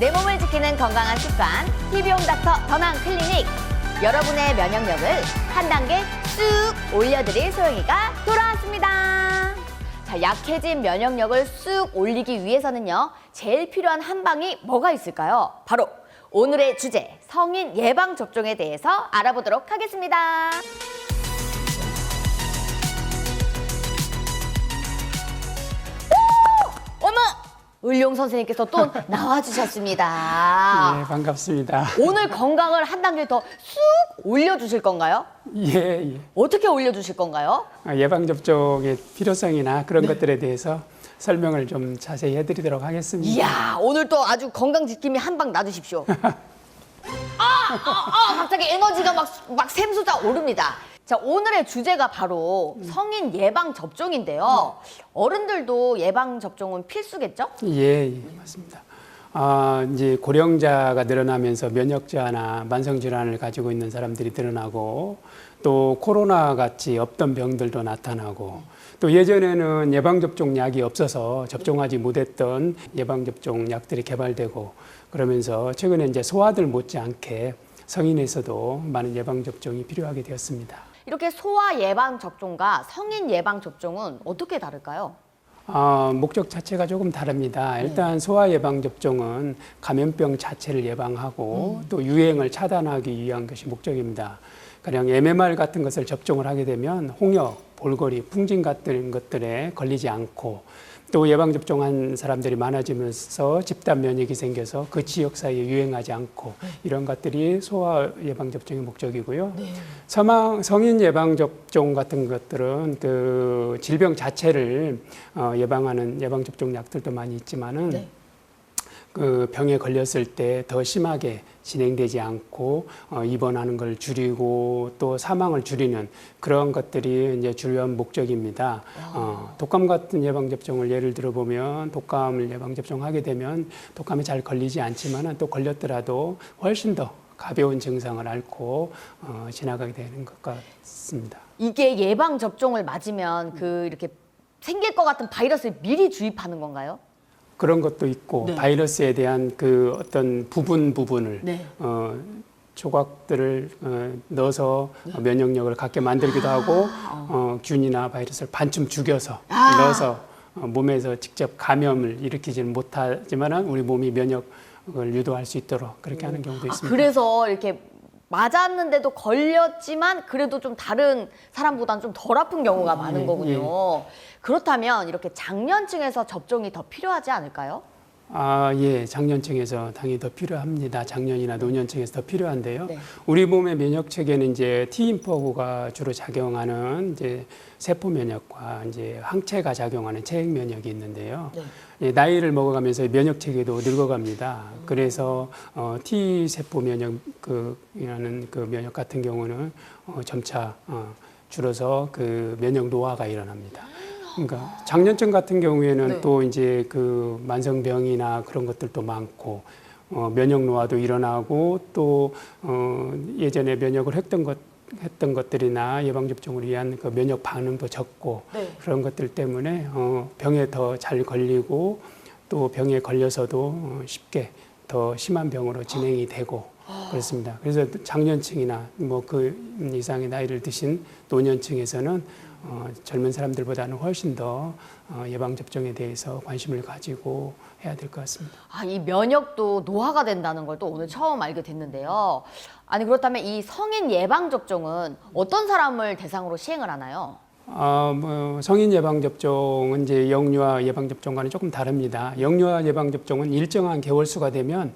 내 몸을 지키는 건강한 습관, TV홈닥터 건강 클리닉. 여러분의 면역력을 한 단계 쑥 올려드릴 소영이가 돌아왔습니다. 자, 약해진 면역력을 쑥 올리기 위해서는요, 제일 필요한 한방이 뭐가 있을까요? 바로 오늘의 주제, 성인 예방접종에 대해서 알아보도록 하겠습니다. 오! 어머! 을룡 선생님께서 또 나와주셨습니다. 네, 반갑습니다. 오늘 건강을 한 단계 더 쑥 올려주실 건가요? 예. 어떻게 올려주실 건가요? 예방접종의 필요성이나 그런 것들에 대해서 설명을 좀 자세히 해드리도록 하겠습니다. 이야, 오늘 또 아주 건강 지킴이 한 방 놔주십시오. 갑자기 에너지가 막 샘솟아 오릅니다. 자, 오늘의 주제가 바로 성인 예방 접종인데요. 어른들도 예방 접종은 필수겠죠? 예, 맞습니다. 이제 고령자가 늘어나면서 면역 저하나 만성 질환을 가지고 있는 사람들이 늘어나고 또 코로나 같이 없던 병들도 나타나고 또 예전에는 예방접종 약이 없어서 접종하지 못했던 예방접종 약들이 개발되고 그러면서 최근에 이제 소아들 못지않게 성인에서도 많은 예방접종이 필요하게 되었습니다. 이렇게 소아 예방 접종과 성인 예방 접종은 어떻게 다를까요? 목적 자체가 조금 다릅니다. 일단 소아 예방접종은 감염병 자체를 예방하고 또 유행을 차단하기 위한 것이 목적입니다. 가령 MMR 같은 것을 접종을 하게 되면 홍역, 볼거리, 풍진 같은 것들에 걸리지 않고 또 예방접종한 사람들이 많아지면서 집단 면역이 생겨서 그 지역 사이에 유행하지 않고 이런 것들이 소아 예방접종의 목적이고요. 성인 예방접종 같은 것들은 그 질병 자체를 예방하는 예방접종 약들도 많이 있지만은 그 병에 걸렸을 때 더 심하게 진행되지 않고 입원하는 걸 줄이고 또 사망을 줄이는 그런 것들이 이제 주요한 목적입니다. 독감 같은 예방접종을 예를 들어 보면 독감을 예방접종하게 되면 독감에 잘 걸리지 않지만은 또 걸렸더라도 훨씬 더 가벼운 증상을 앓고 지나가게 되는 것 같습니다. 이게 예방 접종을 맞으면 그 이렇게 생길 것 같은 바이러스를 미리 주입하는 건가요? 그런 것도 있고 바이러스에 대한 그 어떤 부분을 조각들을 넣어서 면역력을 갖게 만들기도 하고 균이나 바이러스를 반쯤 죽여서 넣어서 몸에서 직접 감염을 일으키지는 못하지만 우리 몸이 면역을 유도할 수 있도록 그렇게 하는 경우도 있습니다. 그래서 이렇게 맞았는데도 걸렸지만 그래도 좀 다른 사람보다는 좀 덜 아픈 경우가 많은 거군요. 그렇다면 이렇게 장년층에서 접종이 더 필요하지 않을까요? 예, 장년층에서 당연히 더 필요합니다. 장년이나 노년층에서 더 필요한데요. 우리 몸의 면역 체계는 이제 T인포가 주로 작용하는 이제 세포 면역과 이제 항체가 작용하는 체액 면역이 있는데요. 나이를 먹어가면서 면역 체계도 늙어갑니다. 그래서 T 세포 면역이라는 그 면역 같은 경우는 점차 줄어서 그 면역 노화가 일어납니다. 그러니까 장년층 같은 경우에는 또 이제 그 만성병이나 그런 것들도 많고 면역 노화도 일어나고 또 예전에 면역을 했던 것들이나 예방접종을 위한 그 면역 반응도 적고 그런 것들 때문에 병에 더 잘 걸리고 또 병에 걸려서도 쉽게 더 심한 병으로 진행이 되고 그렇습니다. 그래서 장년층이나 뭐 그 이상의 나이를 드신 노년층에서는 젊은 사람들보다는 훨씬 더 예방접종에 대해서 관심을 가지고 해야 될 것 같습니다. 이 면역도 노화가 된다는 걸 또 오늘 처음 알게 됐는데요. 아니, 그렇다면 이 성인 예방접종은 어떤 사람을 대상으로 시행을 하나요? 성인 예방접종은 이제 영유아 예방접종과는 조금 다릅니다. 영유아 예방접종은 일정한 개월수가 되면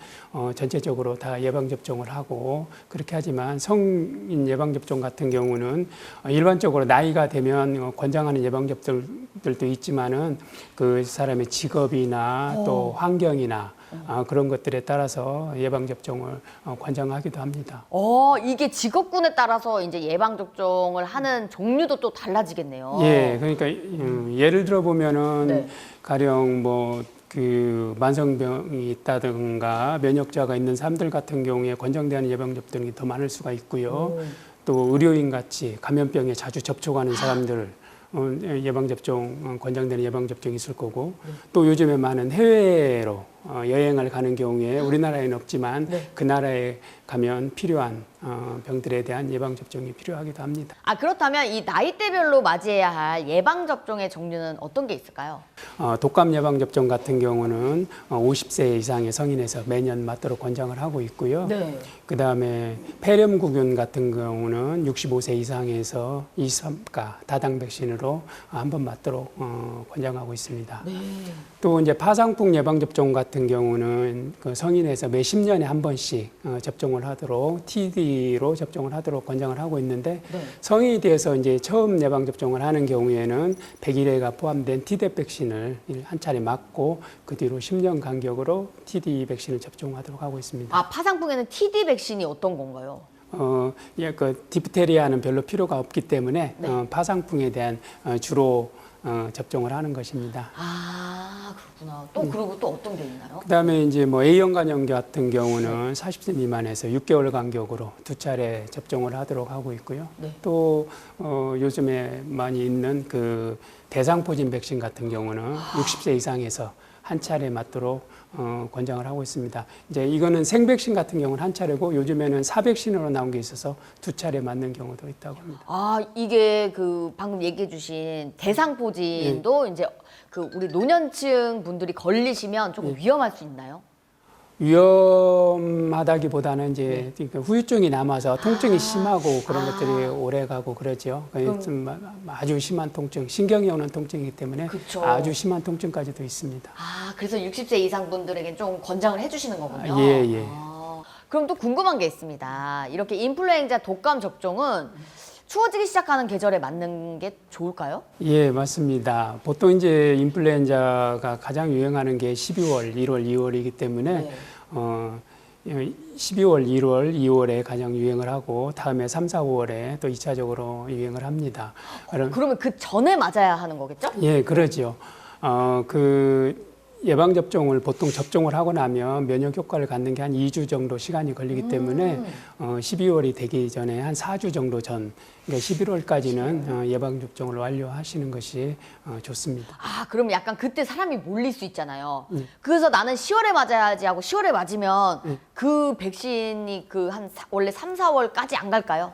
전체적으로 다 예방접종을 하고 그렇게 하지만 성인 예방접종 같은 경우는 일반적으로 나이가 되면 권장하는 예방접종들도 있지만은 그 사람의 직업이나 또 환경이나 그런 것들에 따라서 예방접종을 권장하기도 합니다. 이게 직업군에 따라서 이제 예방접종을 하는 종류도 또 달라지겠네요. 예, 그러니까 예를 들어 보면은 가령 뭐 그 만성병이 있다든가 면역자가 있는 사람들 같은 경우에 권장되는 예방접종이 더 많을 수가 있고요. 또 의료인 같이 감염병에 자주 접촉하는 사람들 예방접종 권장되는 예방접종이 있을 거고 또 요즘에 많은 해외로 여행을 가는 경우에 우리나라에는 없지만 네. 그 나라에 가면 필요한 병들에 대한 예방접종이 필요하기도 합니다. 아, 그렇다면 이 나이대별로 맞이해야 할 예방접종의 종류는 어떤 게 있을까요? 독감 예방접종 같은 경우는 50세 이상의 성인에서 매년 맞도록 권장을 하고 있고요. 네. 그다음에 폐렴구균 같은 경우는 65세 이상에서 23가 다당 백신으로 한 번 맞도록 권장하고 있습니다. 네. 또 이제 파상풍 예방접종 같은 경우는 그 성인에서 매 10년에 한 번씩 접종을 하도록 TD로 접종을 하도록 권장을 하고 있는데 네. 성인이 돼서 이제 처음 예방접종을 하는 경우에는 100일에가 포함된 T대 백신을 한 차례 맞고 그 뒤로 10년 간격으로 TD 백신을 접종하도록 하고 있습니다. 아, 파상풍에는 TD 백신이 어떤 건가요? 그 디프테리아는 별로 필요가 없기 때문에 네. 파상풍에 대한 주로 접종을 하는 것입니다. 아, 그렇구나. 또 그리고 또 어떤 게 있나요? 그다음에 이제 뭐 A형 간염 같은 경우는 40세 미만에서 6개월 간격으로 2차례 접종을 하도록 하고 있고요. 네. 또 요즘에 많이 있는 그 대상포진 백신 같은 경우는 60세 이상에서 한 차례 맞도록 권장을 하고 있습니다. 이제 이거는 생백신 같은 경우는 한 차례고 요즘에는 사백신으로 나온 게 있어서 2차례 맞는 경우도 있다고 합니다. 아, 이게 그 방금 얘기해 주신 대상포진도 이제 그 우리 노년층 분들이 걸리시면 조금 위험할 수 있나요? 위험하다기보다는 이제 그 후유증이 남아서 통증이 심하고 그런 것들이 오래 가고 그러죠. 좀 아주 심한 통증, 신경이 오는 통증이기 때문에 그쵸. 아주 심한 통증까지도 있습니다. 아, 그래서 60세 이상 분들에게 좀 권장을 해주시는 거군요. 예. 그럼 또 궁금한 게 있습니다. 이렇게 인플루엔자 독감 접종은 추워지기 시작하는 계절에 맞는 게 좋을까요? 예, 맞습니다. 보통 이제 인플루엔자가 가장 유행하는 게 12월, 1월, 2월이기 때문에 네. 12월, 1월, 2월에 가장 유행을 하고 다음에 3, 4, 5월에 또 2차적으로 유행을 합니다. 그러면 그 전에 맞아야 하는 거겠죠? 예, 그러죠. 그 예방접종을 보통 접종을 하고 나면 면역 효과를 갖는 게 한 2주 정도 시간이 걸리기 때문에 12월이 되기 전에 한 4주 정도 전, 그러니까 11월까지는 예방접종을 완료하시는 것이 좋습니다. 아, 그럼 약간 그때 사람이 몰릴 수 있잖아요. 그래서 나는 10월에 맞아야지 하고 10월에 맞으면 그 백신이 원래 3, 4월까지 안 갈까요?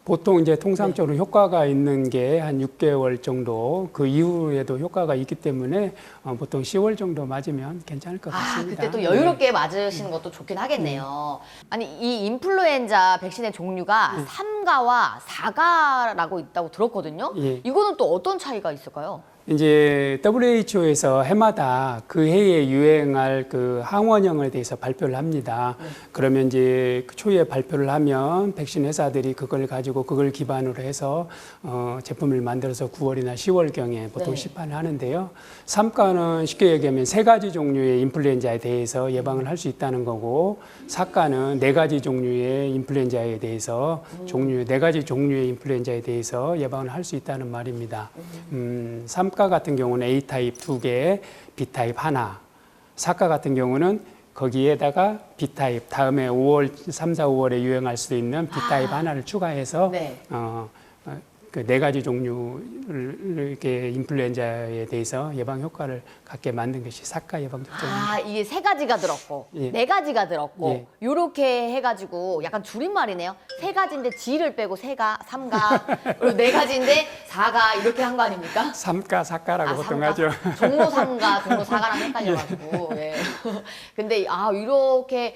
보통 이제 통상적으로 효과가 있는 게 한 6개월 정도, 그 이후에도 효과가 있기 때문에 보통 10월 정도 맞으면 괜찮을 것 같습니다. 그때 또 여유롭게 맞으시는 것도 좋긴 하겠네요. 아니, 이 인플루엔자 백신의 종류가 3가와 4가라고 있다고 들었거든요. 예. 이거는 또 어떤 차이가 있을까요? 이제 WHO에서 해마다 그 해에 유행할 그 항원형에 대해서 발표를 합니다. 그러면 이제 그 초기에 발표를 하면 백신 회사들이 그걸 가지고 그걸 기반으로 해서 제품을 만들어서 9월이나 10월경에 보통 시판을 하는데요. 3가는 쉽게 얘기하면 3가지 종류의 인플루엔자에 대해서 예방을 할 수 있다는 거고 4가는 4가지 종류의 인플루엔자에 대해서 4가지 종류의 인플루엔자에 대해서 예방을 할 수 있다는 말입니다. 3가 같은 경우는 A타입 2개, B타입 하나. 4가 같은 경우는 거기에다가 B타입, 다음에 3, 4, 5월에 유행할 수 있는 B타입 하나를 추가해서 네. 그 4가지 종류를 이렇게 인플루엔자에 대해서 예방 효과를 갖게 만든 것이 4가 예방접종입니다. 아, 이게 3가지가 들었고, 예. 4가지가 들었고, 예. 요렇게 해가지고 약간 줄임말이네요. 3가지인데 G를 빼고 3가지인데 4가 이렇게 한 거 아닙니까? 3가, 4가라고 보통 3가. 하죠. 종로 3가, 종로 4가랑 헷갈려가지고. 예. 근데 이렇게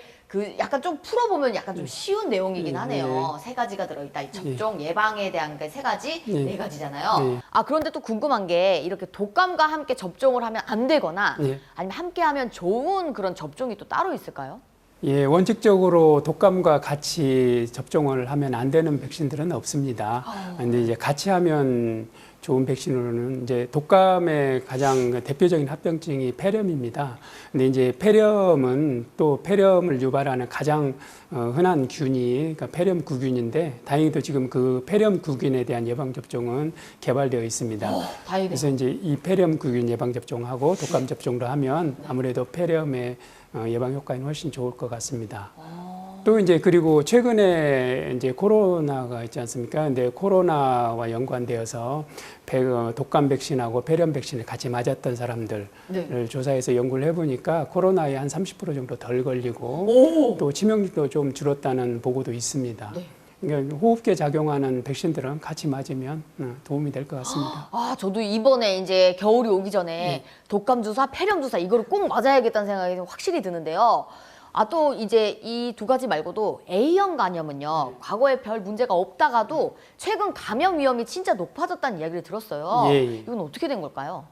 약간 좀 풀어보면 약간 좀 쉬운 내용이긴 하네요. 3가지가 들어있다. 이 접종 예방에 대한 게 3가지, 4가지잖아요. 아, 그런데 또 궁금한 게 이렇게 독감과 함께 접종을 하면 안 되거나 아니면 함께 하면 좋은 그런 접종이 또 따로 있을까요? 예, 원칙적으로 독감과 같이 접종을 하면 안 되는 백신들은 없습니다. 근데 이제 같이 하면 좋은 백신으로는 이제 독감의 가장 대표적인 합병증이 폐렴입니다. 근데 이제 폐렴은 또 폐렴을 유발하는 가장 흔한 균이 그러니까 폐렴구균인데 다행히도 지금 그 폐렴구균에 대한 예방접종은 개발되어 있습니다. 다행이네요. 그래서 이제 이 폐렴구균 예방접종하고 독감 접종도 하면 아무래도 폐렴의 예방 효과는 훨씬 좋을 것 같습니다. 또 이제 그리고 최근에 이제 코로나가 있지 않습니까? 근데 코로나와 연관되어서 독감 백신하고 폐렴 백신을 같이 맞았던 사람들을 조사해서 연구를 해보니까 코로나에 한 30% 정도 덜 걸리고 또 치명률도 좀 줄었다는 보고도 있습니다. 그러니까 호흡기에 작용하는 백신들은 같이 맞으면 도움이 될 것 같습니다. 아, 저도 이번에 이제 겨울이 오기 전에 독감 주사, 폐렴 주사 이거를 꼭 맞아야겠다는 생각이 확실히 드는데요. 아, 또 이제 이 두 가지 말고도 A형 감염은요, 과거에 별 문제가 없다가도 최근 감염 위험이 진짜 높아졌다는 이야기를 들었어요. 이건 어떻게 된 걸까요?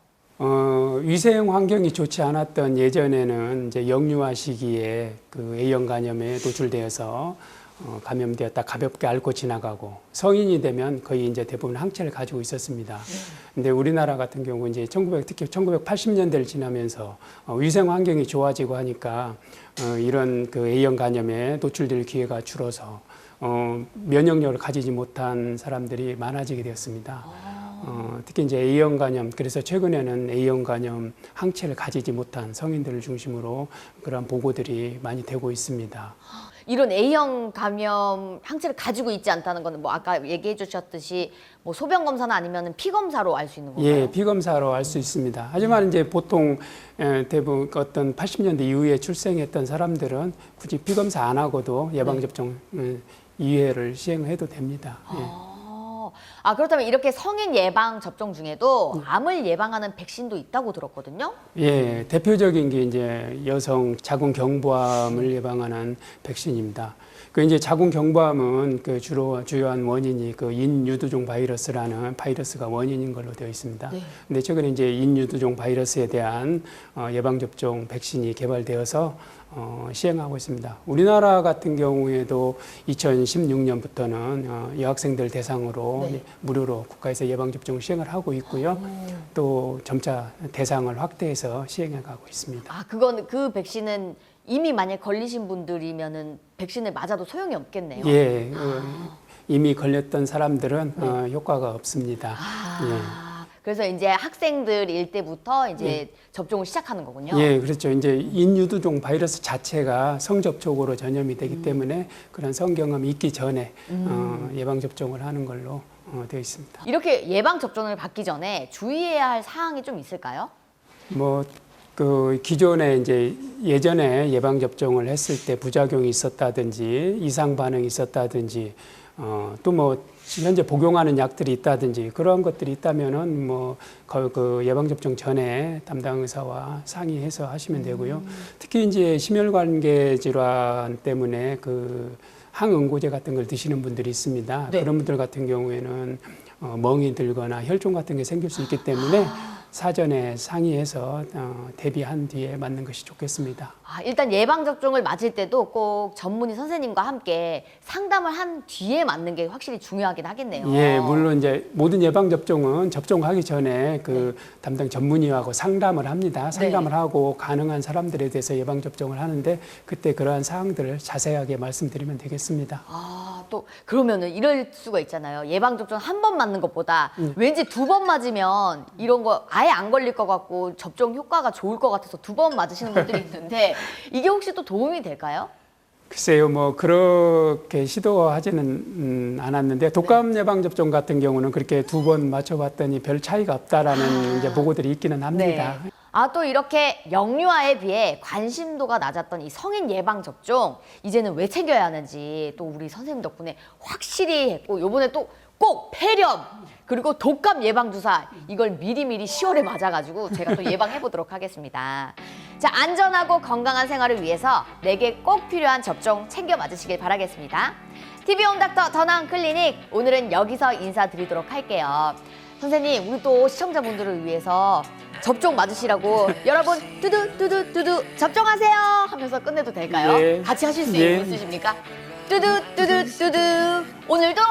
위생 환경이 좋지 않았던 예전에는 이제 영유아 시기에 그 A형 감염에 노출되어서 감염되었다 가볍게 앓고 지나가고 성인이 되면 거의 이제 대부분 항체를 가지고 있었습니다. 근데 우리나라 같은 경우 이제 특히 1980년대를 지나면서 위생 환경이 좋아지고 하니까 이런 그 A형 감염에 노출될 기회가 줄어서 면역력을 가지지 못한 사람들이 많아지게 되었습니다. 특히 이제 A형 감염, 그래서 최근에는 A형 감염 항체를 가지지 못한 성인들을 중심으로 그런 보고들이 많이 되고 있습니다. 이런 A형 감염 항체를 가지고 있지 않다는 거는 뭐 아까 얘기해 주셨듯이 뭐 소변 검사나 아니면 피 검사로 알 수 있는 건가요? 예, 피 검사로 알 수 있습니다. 하지만 이제 보통 대부분 어떤 80년대 이후에 출생했던 사람들은 굳이 피 검사 안 하고도 예방 접종 2회를 시행해도 됩니다. 아, 그렇다면 이렇게 성인 예방 접종 중에도 암을 예방하는 백신도 있다고 들었거든요. 예, 대표적인 게 이제 여성 자궁 경부암을 예방하는 백신입니다. 그 이제 자궁 경부암은 그 주요한 원인이 그 인유두종 바이러스라는 바이러스가 원인인 걸로 되어 있습니다. 근데 최근에 이제 인유두종 바이러스에 대한 예방 접종 백신이 개발되어서 시행하고 있습니다. 우리나라 같은 경우에도 2016년부터는 여학생들 대상으로 무료로 국가에서 예방접종 시행을 하고 있고요. 또 점차 대상을 확대해서 시행해 가고 있습니다. 아, 그 백신은 이미 만약 걸리신 분들이면은 백신을 맞아도 소용이 없겠네요. 예, 이미 걸렸던 사람들은 효과가 없습니다. 그래서 이제 학생들일 때부터 이제 접종을 시작하는 거군요. 예, 그렇죠. 이제 인유두종 바이러스 자체가 성접촉으로 전염이 되기 때문에 그런 성경험이 있기 전에 예방 접종을 하는 걸로 되어 있습니다. 이렇게 예방 접종을 받기 전에 주의해야 할 사항이 좀 있을까요? 그 기존에 이제 예전에 예방 접종을 했을 때 부작용이 있었다든지 이상 반응이 있었다든지 또 뭐 현재 복용하는 약들이 있다든지 그런 것들이 있다면은 그 예방 접종 전에 담당 의사와 상의해서 하시면 되고요. 특히 이제 심혈관계 질환 때문에 그 항응고제 같은 걸 드시는 분들이 있습니다. 그런 분들 같은 경우에는 멍이 들거나 혈종 같은 게 생길 수 있기 때문에 사전에 상의해서 대비한 뒤에 맞는 것이 좋겠습니다. 아, 일단 예방접종을 맞을 때도 꼭 전문의 선생님과 함께 상담을 한 뒤에 맞는 게 확실히 중요하긴 하겠네요. 예, 물론 이제 모든 예방접종은 접종하기 전에 그 담당 전문의하고 상담을 합니다. 상담을 하고 가능한 사람들에 대해서 예방접종을 하는데 그때 그러한 사항들을 자세하게 말씀드리면 되겠습니다. 아, 또 그러면은 이럴 수가 있잖아요. 예방접종 한 번 맞는 것보다 왠지 2번 맞으면 이런 거 아예 안 걸릴 것 같고 접종 효과가 좋을 것 같아서 2번 맞으시는 분들이 있는데 이게 혹시 또 도움이 될까요? 글쎄요, 그렇게 시도하지는 않았는데 독감 예방 접종 같은 경우는 그렇게 2번 맞춰봤더니 별 차이가 없다라는 이제 보고들이 있기는 합니다. 아, 또 이렇게 영유아에 비해 관심도가 낮았던 이 성인 예방 접종 이제는 왜 챙겨야 하는지 또 우리 선생님 덕분에 확실히 했고 요번에 또 꼭 폐렴 그리고 독감 예방 주사 이걸 미리미리 10월에 맞아가지고 제가 또 예방해 보도록 하겠습니다. 자, 안전하고 건강한 생활을 위해서 내게 꼭 필요한 접종 챙겨 맞으시길 바라겠습니다. TV홈닥터 더 나은 클리닉 오늘은 여기서 인사드리도록 할게요. 선생님, 우리 또 시청자분들을 위해서 접종 맞으시라고 여러분 두두 접종하세요 하면서 끝내도 될까요? 같이 하실 수 있으십니까? 두두 오늘도